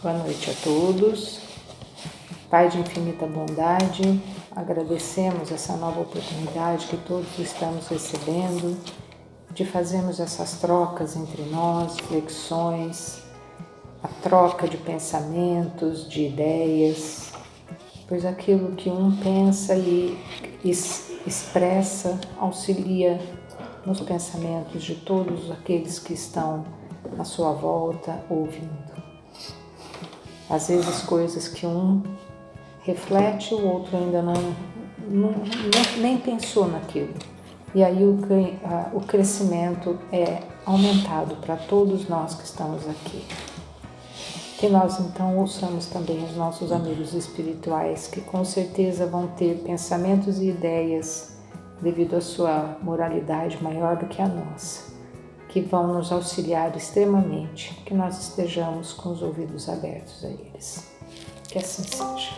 Boa noite a todos. Pai de infinita bondade, agradecemos essa nova oportunidade que todos estamos recebendo de fazermos essas trocas entre nós, reflexões, a troca de pensamentos, de ideias, pois aquilo que um pensa e expressa auxilia nos pensamentos de todos aqueles que estão à sua volta ouvindo. Às vezes coisas que um reflete, o outro ainda nem pensou naquilo. E aí o crescimento é aumentado para todos nós que estamos aqui. Que nós então ouçamos também os nossos amigos espirituais, que com certeza vão ter pensamentos e ideias devido à sua moralidade maior do que a nossa, que vão nos auxiliar extremamente, que nós estejamos com os ouvidos abertos a eles. Que assim seja.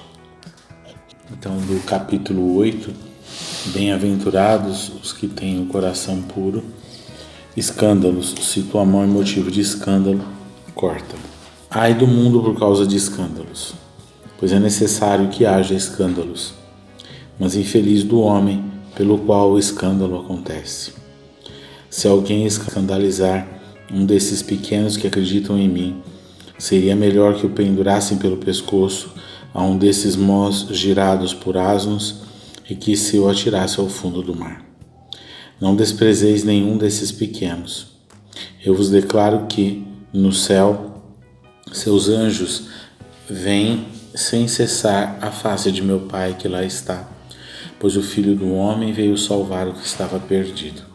Então, do capítulo 8, bem-aventurados os que têm o coração puro, escândalos, se tua mão é motivo de escândalo, corta. Ai do mundo por causa de escândalos, pois é necessário que haja escândalos, mas infeliz do homem pelo qual o escândalo acontece. Se alguém escandalizar um desses pequenos que acreditam em mim, seria melhor que o pendurassem pelo pescoço a um desses mós girados por asnos e que se o atirasse ao fundo do mar. Não desprezeis nenhum desses pequenos. Eu vos declaro que, no céu, seus anjos veem sem cessar a face de meu Pai que lá está, pois o Filho do Homem veio salvar o que estava perdido.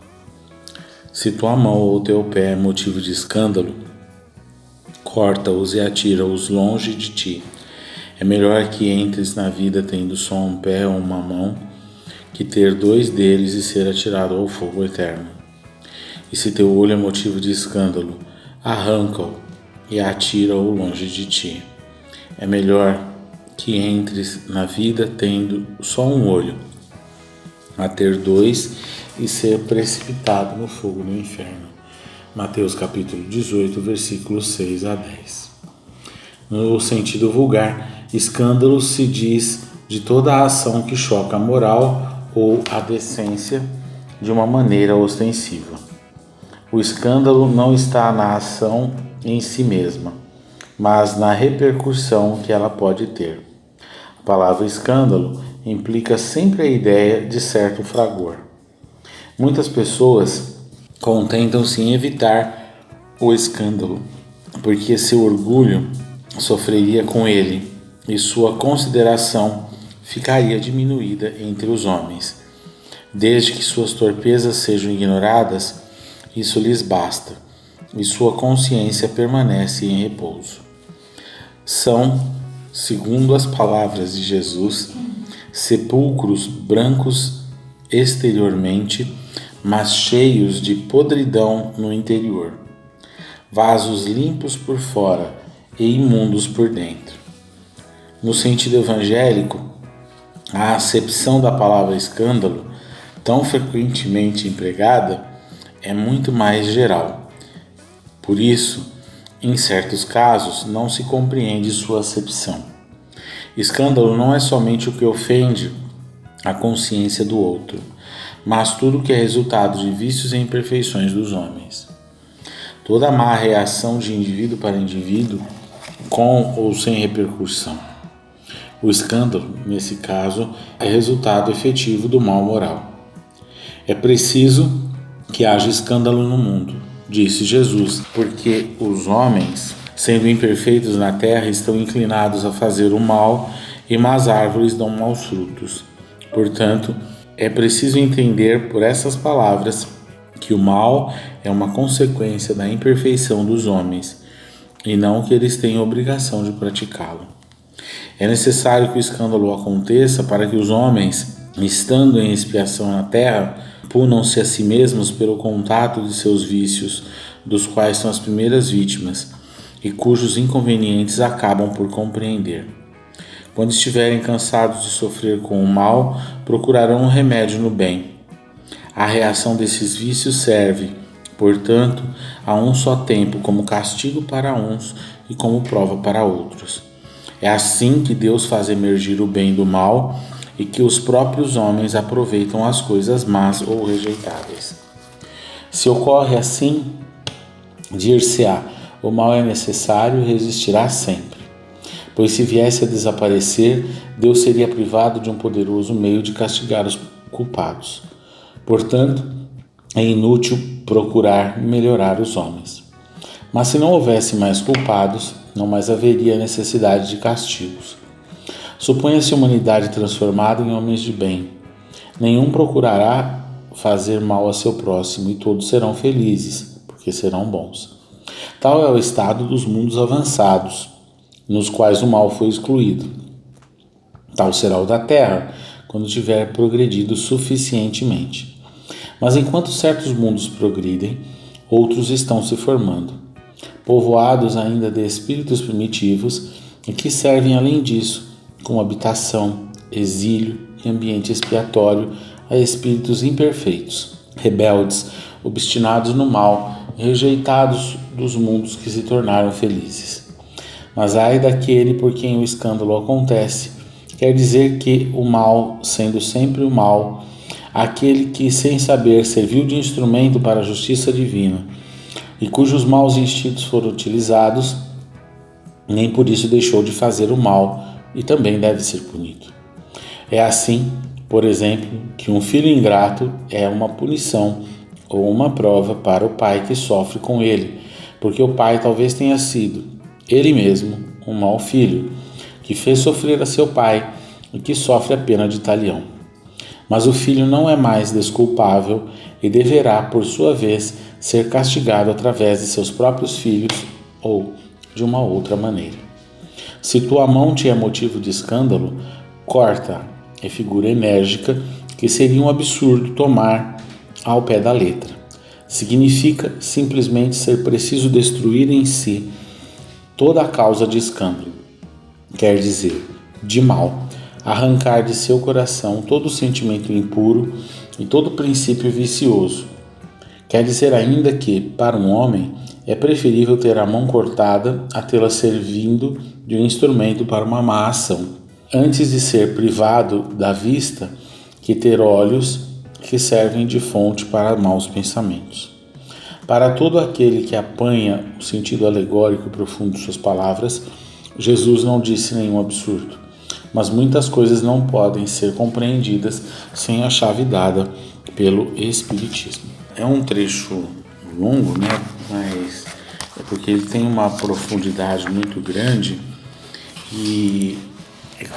Se tua mão ou teu pé é motivo de escândalo, corta-os e atira-os longe de ti. É melhor que entres na vida tendo só um pé ou uma mão, que ter dois deles e ser atirado ao fogo eterno. E se teu olho é motivo de escândalo, arranca-o e atira-o longe de ti. É melhor que entres na vida tendo só um olho, a ter dois e ser precipitado no fogo do inferno. Mateus capítulo 18, versículos 6 a 10. No sentido vulgar, escândalo se diz de toda a ação que choca a moral ou a decência de uma maneira ostensiva. O escândalo não está na ação em si mesma, mas na repercussão que ela pode ter. A palavra escândalo implica sempre a ideia de certo fragor. Muitas pessoas contentam-se em evitar o escândalo, porque seu orgulho sofreria com ele e sua consideração ficaria diminuída entre os homens. Desde que suas torpezas sejam ignoradas, isso lhes basta, e sua consciência permanece em repouso. São, segundo as palavras de Jesus, sepulcros brancos exteriormente, mas cheios de podridão no interior, vasos limpos por fora e imundos por dentro. No sentido evangélico, a acepção da palavra escândalo, tão frequentemente empregada, é muito mais geral. Por isso, em certos casos, não se compreende sua acepção. Escândalo não é somente o que ofende a consciência do outro, mas tudo que é resultado de vícios e imperfeições dos homens. Toda má reação de indivíduo para indivíduo, com ou sem repercussão. O escândalo, nesse caso, é resultado efetivo do mal moral. É preciso que haja escândalo no mundo, disse Jesus, porque os homens, sendo imperfeitos na terra, estão inclinados a fazer o mal e más árvores dão maus frutos. Portanto, é preciso entender por essas palavras que o mal é uma consequência da imperfeição dos homens e não que eles tenham obrigação de praticá-lo. É necessário que o escândalo aconteça para que os homens, estando em expiação na terra, punam-se a si mesmos pelo contato de seus vícios, dos quais são as primeiras vítimas, e cujos inconvenientes acabam por compreender. Quando estiverem cansados de sofrer com o mal, procurarão um remédio no bem. A reação desses vícios serve, portanto, a um só tempo como castigo para uns e como prova para outros. É assim que Deus faz emergir o bem do mal e que os próprios homens aproveitam as coisas más ou rejeitáveis. Se ocorre assim, dir-se-á, o mal é necessário e resistirá sempre. Pois se viesse a desaparecer, Deus seria privado de um poderoso meio de castigar os culpados. Portanto, é inútil procurar melhorar os homens. Mas se não houvesse mais culpados, não mais haveria necessidade de castigos. Suponha-se a humanidade transformada em homens de bem. Nenhum procurará fazer mal a seu próximo e todos serão felizes, porque serão bons. Tal é o estado dos mundos avançados, nos quais o mal foi excluído. Tal será o da Terra, quando tiver progredido suficientemente. Mas enquanto certos mundos progridem, outros estão se formando, povoados ainda de espíritos primitivos e que servem além disso como habitação, exílio e ambiente expiatório a espíritos imperfeitos, rebeldes, obstinados no mal e rejeitados dos mundos que se tornaram felizes. Mas ai daquele por quem o escândalo acontece, quer dizer que o mal, sendo sempre o mal, aquele que sem saber serviu de instrumento para a justiça divina e cujos maus instintos foram utilizados, nem por isso deixou de fazer o mal e também deve ser punido. É assim, por exemplo, que um filho ingrato é uma punição ou uma prova para o pai que sofre com ele, porque o pai talvez tenha sido, ele mesmo, um mau filho, que fez sofrer a seu pai e que sofre a pena de talião. Mas o filho não é mais desculpável e deverá, por sua vez, ser castigado através de seus próprios filhos ou de uma outra maneira. Se tua mão te é motivo de escândalo, corta, é figura enérgica que seria um absurdo tomar ao pé da letra. Significa simplesmente ser preciso destruir em si toda a causa de escândalo, quer dizer, de mal, arrancar de seu coração todo sentimento impuro e todo princípio vicioso. Quer dizer ainda que, para um homem, é preferível ter a mão cortada a tê-la servindo de um instrumento para uma má ação, antes de ser privado da vista que ter olhos que servem de fonte para maus pensamentos. Para todo aquele que apanha o sentido alegórico e profundo de suas palavras, Jesus não disse nenhum absurdo, mas muitas coisas não podem ser compreendidas sem a chave dada pelo Espiritismo. É um trecho longo, né? Mas é porque ele tem uma profundidade muito grande e,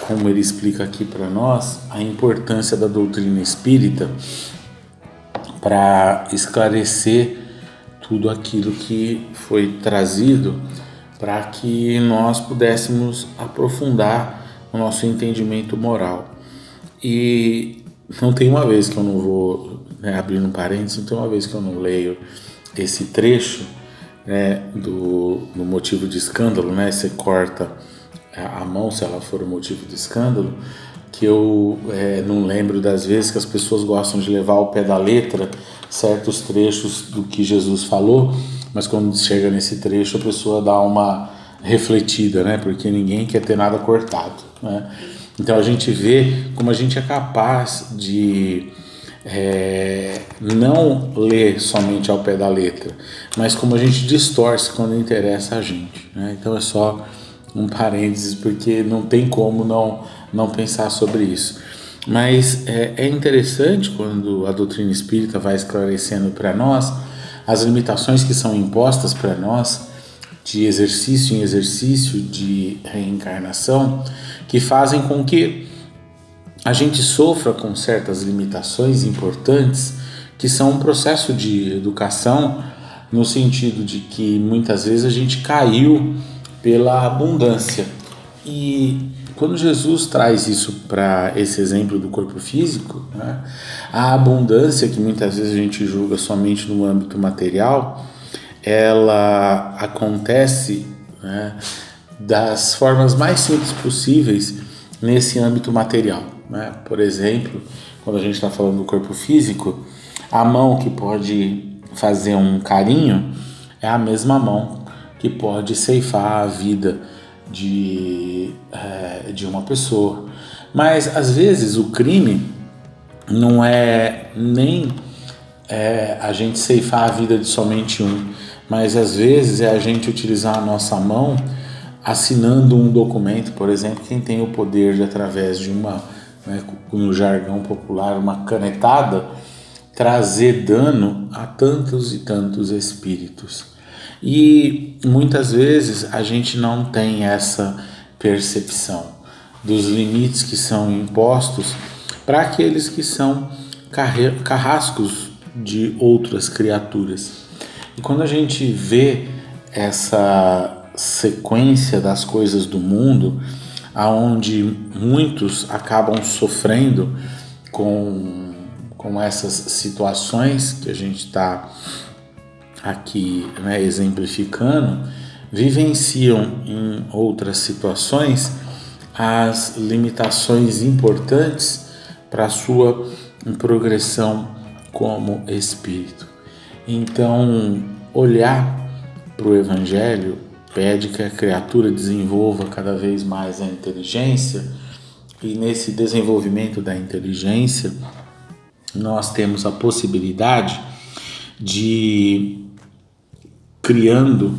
como ele explica aqui para nós, a importância da doutrina espírita para esclarecer tudo aquilo que foi trazido para que nós pudéssemos aprofundar o nosso entendimento moral. E não tem uma vez que eu não vou, abrindo parênteses, não tem uma vez que eu não leio esse trecho, do motivo de escândalo, você corta a mão se ela for o motivo de escândalo, que eu não lembro das vezes que as pessoas gostam de levar ao pé da letra certos trechos do que Jesus falou, mas quando chega nesse trecho a pessoa dá uma refletida, porque ninguém quer ter nada cortado, Então a gente vê como a gente é capaz de não ler somente ao pé da letra, mas como a gente distorce quando interessa a gente, Então é só um parênteses, porque não tem como não pensar sobre isso. Mas é interessante quando a doutrina espírita vai esclarecendo para nós as limitações que são impostas para nós de exercício em exercício, de reencarnação, que fazem com que a gente sofra com certas limitações importantes, que são um processo de educação, no sentido de que muitas vezes a gente caiu pela abundância. E quando Jesus traz isso para esse exemplo do corpo físico, a abundância, que muitas vezes a gente julga somente no âmbito material, ela acontece das formas mais simples possíveis nesse âmbito material. Por exemplo, quando a gente está falando do corpo físico, a mão que pode fazer um carinho é a mesma mão que pode ceifar a vida de uma pessoa. Mas às vezes o crime não é nem a gente ceifar a vida de somente um, mas às vezes é a gente utilizar a nossa mão assinando um documento, por exemplo. Quem tem o poder de, através de uma, no jargão popular, uma canetada, trazer dano a tantos e tantos espíritos. E muitas vezes a gente não tem essa percepção dos limites que são impostos para aqueles que são carrascos de outras criaturas. E quando a gente vê essa sequência das coisas do mundo, aonde muitos acabam sofrendo com essas situações que a gente está aqui, exemplificando, vivenciam em outras situações as limitações importantes para a sua progressão como espírito. Então, olhar para o Evangelho pede que a criatura desenvolva cada vez mais a inteligência, e nesse desenvolvimento da inteligência nós temos a possibilidade de, criando,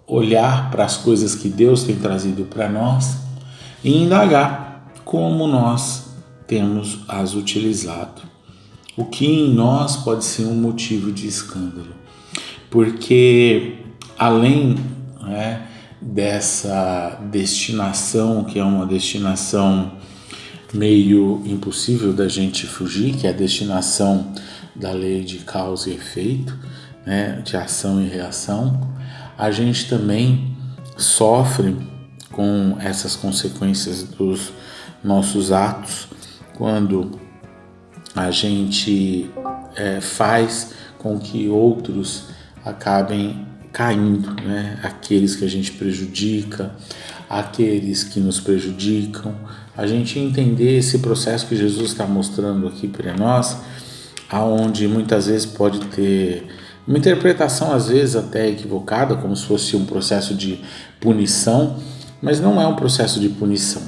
olhar para as coisas que Deus tem trazido para nós e indagar como nós temos as utilizado. O que em nós pode ser um motivo de escândalo, porque além dessa destinação, que é uma destinação meio impossível da gente fugir, que é a destinação da lei de causa e efeito, de ação e reação, a gente também sofre com essas consequências dos nossos atos quando a gente faz com que outros acabem caindo, aqueles que a gente prejudica, aqueles que nos prejudicam. A gente entender esse processo que Jesus está mostrando aqui para nós, aonde muitas vezes pode ter uma interpretação, às vezes até equivocada, como se fosse um processo de punição, mas não é um processo de punição,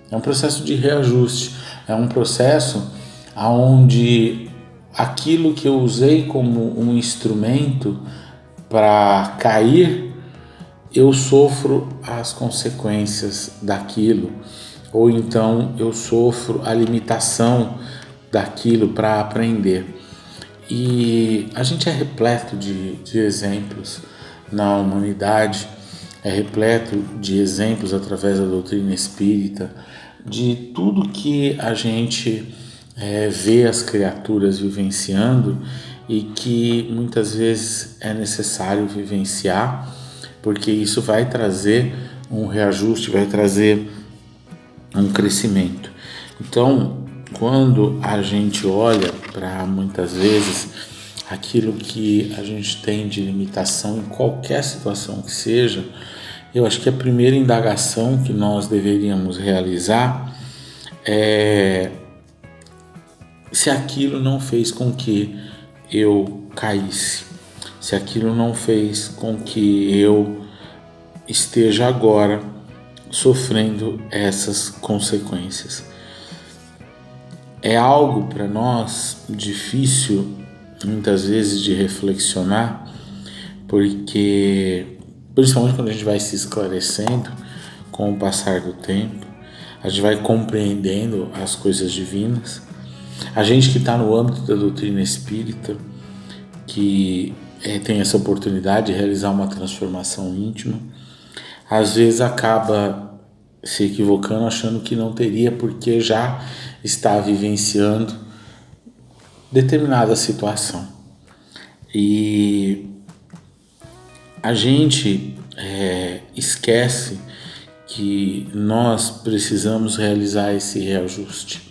é um processo de reajuste, é um processo onde aquilo que eu usei como um instrumento para cair, eu sofro as consequências daquilo, ou então eu sofro a limitação daquilo para aprender. E a gente é repleto de exemplos na humanidade, é repleto de exemplos através da doutrina espírita, de tudo que a gente vê as criaturas vivenciando e que muitas vezes é necessário vivenciar, porque isso vai trazer um reajuste, vai trazer um crescimento. Então, quando a gente olha para muitas vezes aquilo que a gente tem de limitação em qualquer situação que seja, eu acho que a primeira indagação que nós deveríamos realizar é se aquilo não fez com que eu caísse, se aquilo não fez com que eu esteja agora sofrendo essas consequências. É algo para nós difícil muitas vezes de reflexionar, porque principalmente quando a gente vai se esclarecendo com o passar do tempo, a gente vai compreendendo as coisas divinas. A gente que está no âmbito da doutrina espírita, que tem essa oportunidade de realizar uma transformação íntima, às vezes acaba se equivocando, achando que não teria, porque já está vivenciando determinada situação. E a gente esquece que nós precisamos realizar esse reajuste.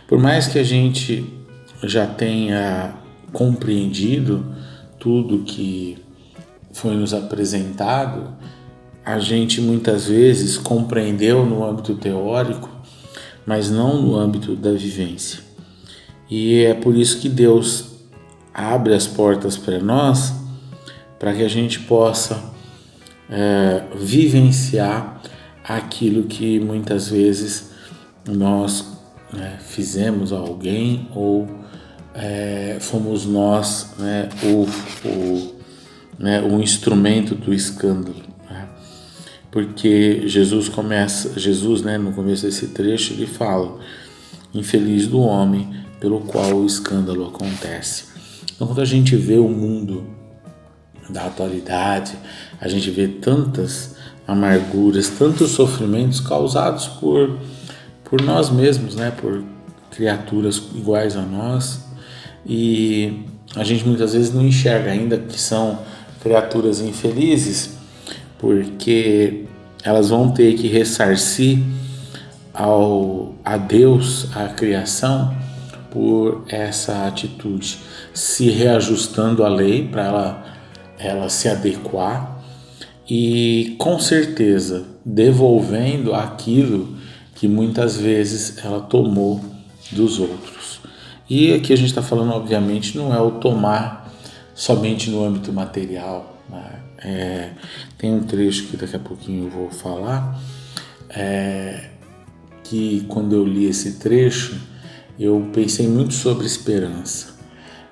Por mais que a gente já tenha compreendido tudo que foi nos apresentado, a gente muitas vezes compreendeu no âmbito teórico, mas não no âmbito da vivência. E é por isso que Deus abre as portas para nós, para que a gente possa vivenciar aquilo que muitas vezes nós fizemos a alguém ou fomos nós o instrumento do escândalo. Porque Jesus, no começo desse trecho, ele fala: infeliz do homem pelo qual o escândalo acontece. Então, quando a gente vê o mundo da atualidade, a gente vê tantas amarguras, tantos sofrimentos causados por nós mesmos, por criaturas iguais a nós, e a gente muitas vezes não enxerga ainda que são criaturas infelizes, porque elas vão ter que ressarcir a Deus, a criação, por essa atitude, se reajustando à lei para ela se adequar e, com certeza, devolvendo aquilo que muitas vezes ela tomou dos outros. E aqui a gente está falando, obviamente, não é o tomar somente no âmbito material. Tem um trecho que daqui a pouquinho eu vou falar, que quando eu li esse trecho, eu pensei muito sobre esperança.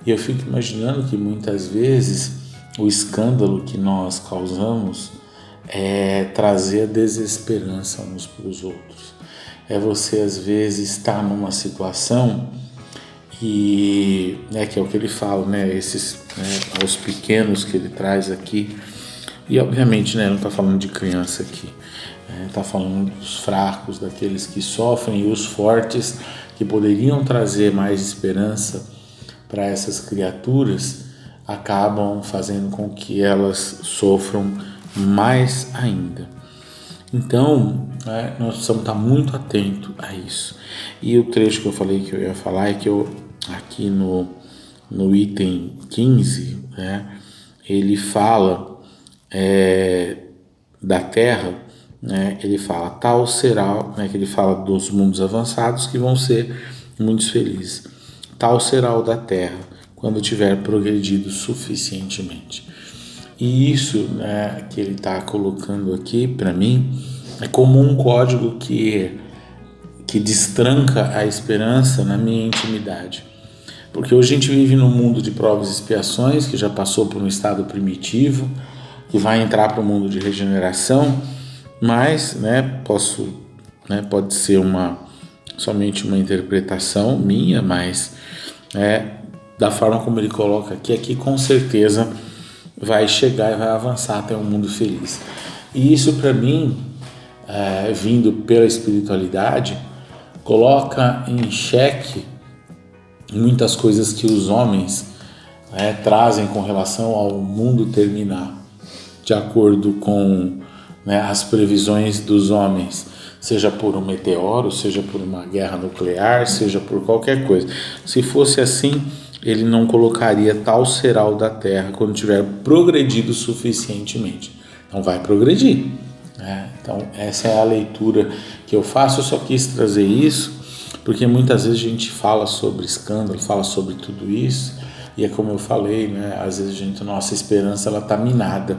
E eu fico imaginando que muitas vezes o escândalo que nós causamos é trazer a desesperança uns para os outros. Você às vezes estar numa situação que é o que ele fala, aos pequenos que ele traz aqui. E obviamente ele não está falando de criança aqui, está falando dos fracos, daqueles que sofrem, e os fortes que poderiam trazer mais esperança para essas criaturas acabam fazendo com que elas sofram mais ainda. Então, nós precisamos estar muito atentos a isso. E o trecho que eu falei que eu ia falar é que aqui no item 15, ele fala da Terra, ele fala, tal será, que ele fala dos mundos avançados que vão ser muito felizes. Tal será o da Terra quando tiver progredido suficientemente. E isso que ele está colocando aqui para mim é como um código que destranca a esperança na minha intimidade. Porque hoje a gente vive num mundo de provas e expiações, que já passou por um estado primitivo, que vai entrar para o mundo de regeneração, mas pode ser somente uma interpretação minha, mas da forma como ele coloca aqui com certeza vai chegar e vai avançar até um mundo feliz. E isso para mim, vindo pela espiritualidade, coloca em xeque muitas coisas que os homens trazem com relação ao mundo terminar, de acordo com as previsões dos homens, seja por um meteoro, seja por uma guerra nuclear, seja por qualquer coisa. Se fosse assim, ele não colocaria tal será o da Terra quando tiver progredido suficientemente. Não vai progredir. Então essa é a leitura que eu faço. Eu só quis trazer isso porque muitas vezes a gente fala sobre escândalo, fala sobre tudo isso, e é como eu falei, às vezes nossa esperança ela está minada.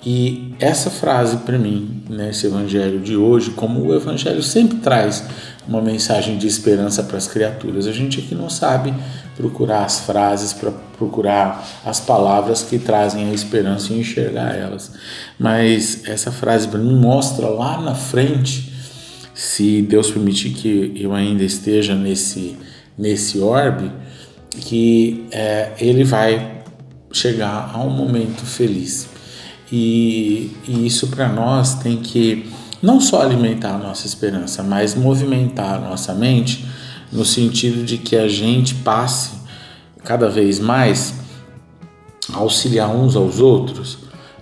E essa frase para mim, nesse evangelho de hoje, como o evangelho sempre traz uma mensagem de esperança para as criaturas, a gente aqui não sabe procurar as frases, para procurar as palavras que trazem a esperança e enxergar elas. Mas essa frase para mim mostra lá na frente, se Deus permitir que eu ainda esteja nesse orbe, que ele vai chegar a um momento feliz. E isso para nós tem que não só alimentar a nossa esperança, mas movimentar a nossa mente no sentido de que a gente passe cada vez mais a auxiliar uns aos outros,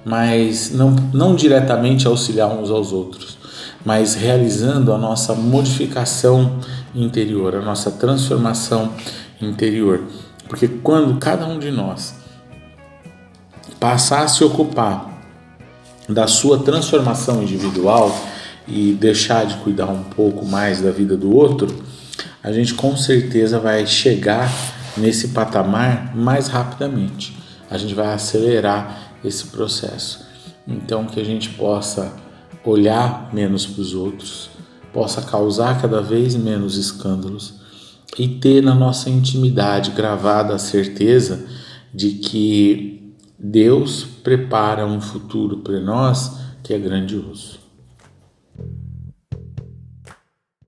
mas não diretamente auxiliar uns aos outros, mas realizando a nossa modificação interior, a nossa transformação interior. Porque quando cada um de nós passar a se ocupar da sua transformação individual e deixar de cuidar um pouco mais da vida do outro, a gente com certeza vai chegar nesse patamar mais rapidamente. A gente vai acelerar esse processo. Então que a gente possa olhar menos para os outros, possa causar cada vez menos escândalos e ter na nossa intimidade gravada a certeza de que Deus prepara um futuro para nós que é grandioso.